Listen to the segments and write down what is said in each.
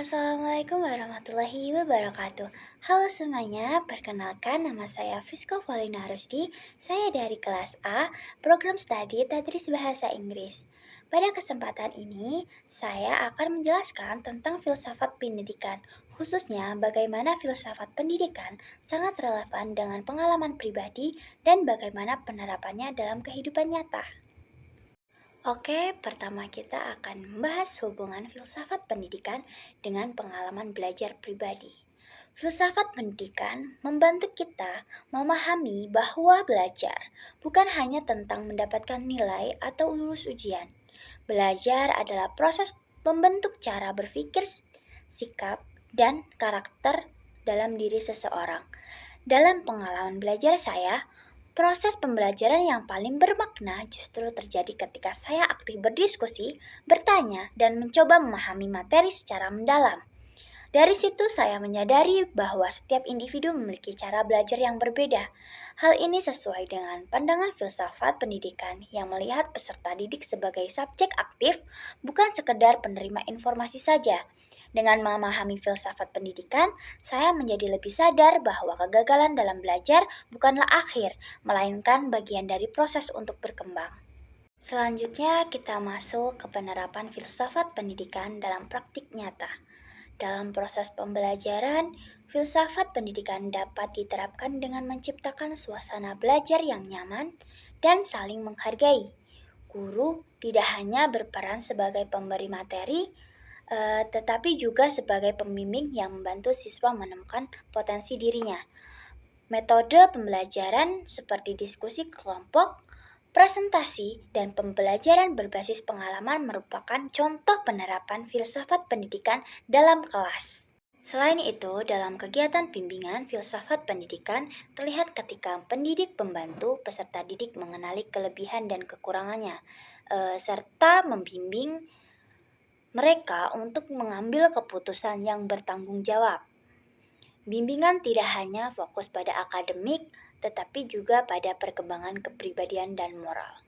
Assalamualaikum warahmatullahi wabarakatuh. Halo semuanya, perkenalkan nama saya Fisko Volina Rusdi. Saya dari kelas A, program studi Tadris Bahasa Inggris. Pada kesempatan ini, saya akan menjelaskan tentang filsafat pendidikan, khususnya bagaimana filsafat pendidikan sangat relevan dengan pengalaman pribadi dan bagaimana penerapannya dalam kehidupan nyata. Oke, pertama kita akan membahas hubungan filsafat pendidikan dengan pengalaman belajar pribadi. Filsafat pendidikan membantu kita memahami bahwa belajar bukan hanya tentang mendapatkan nilai atau lulus ujian. Belajar adalah proses membentuk cara berpikir, sikap, dan karakter dalam diri seseorang. Dalam pengalaman belajar saya, proses pembelajaran yang paling bermakna justru terjadi ketika saya aktif berdiskusi, bertanya, dan mencoba memahami materi secara mendalam. Dari situ saya menyadari bahwa setiap individu memiliki cara belajar yang berbeda. Hal ini sesuai dengan pandangan filsafat pendidikan yang melihat peserta didik sebagai subjek aktif, bukan sekedar penerima informasi saja. Dengan memahami filsafat pendidikan, saya menjadi lebih sadar bahwa kegagalan dalam belajar bukanlah akhir, melainkan bagian dari proses untuk berkembang. Selanjutnya, kita masuk ke penerapan filsafat pendidikan dalam praktik nyata. Dalam proses pembelajaran, filsafat pendidikan dapat diterapkan dengan menciptakan suasana belajar yang nyaman dan saling menghargai. Guru tidak hanya berperan sebagai pemberi materi, tetapi juga sebagai pembimbing yang membantu siswa menemukan potensi dirinya. Metode pembelajaran seperti diskusi kelompok, presentasi, dan pembelajaran berbasis pengalaman merupakan contoh penerapan filsafat pendidikan dalam kelas. Selain itu, dalam kegiatan bimbingan filsafat pendidikan terlihat ketika pendidik membantu peserta didik mengenali kelebihan dan kekurangannya, serta membimbing mereka untuk mengambil keputusan yang bertanggung jawab. Bimbingan tidak hanya fokus pada akademik, tetapi juga pada perkembangan kepribadian dan moral.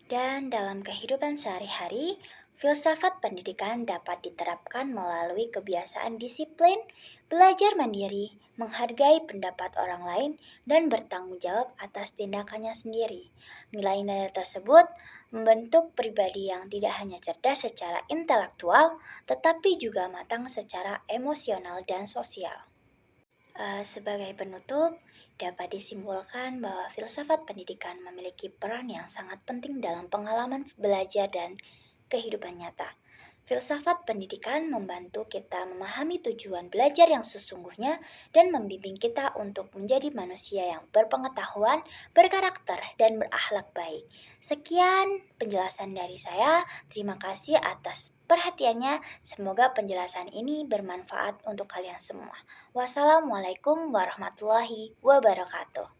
Dan dalam kehidupan sehari-hari, filsafat pendidikan dapat diterapkan melalui kebiasaan disiplin, belajar mandiri, menghargai pendapat orang lain, dan bertanggung jawab atas tindakannya sendiri. Nilai-nilai tersebut membentuk pribadi yang tidak hanya cerdas secara intelektual, tetapi juga matang secara emosional dan sosial. Sebagai penutup, dapat disimpulkan bahwa filsafat pendidikan memiliki peran yang sangat penting dalam pengalaman belajar dan kehidupan nyata. Filsafat pendidikan membantu kita memahami tujuan belajar yang sesungguhnya dan membimbing kita untuk menjadi manusia yang berpengetahuan, berkarakter, dan berakhlak baik. Sekian penjelasan dari saya. Terima kasih atas perhatiannya. Semoga penjelasan ini bermanfaat untuk kalian semua. Wassalamualaikum warahmatullahi wabarakatuh.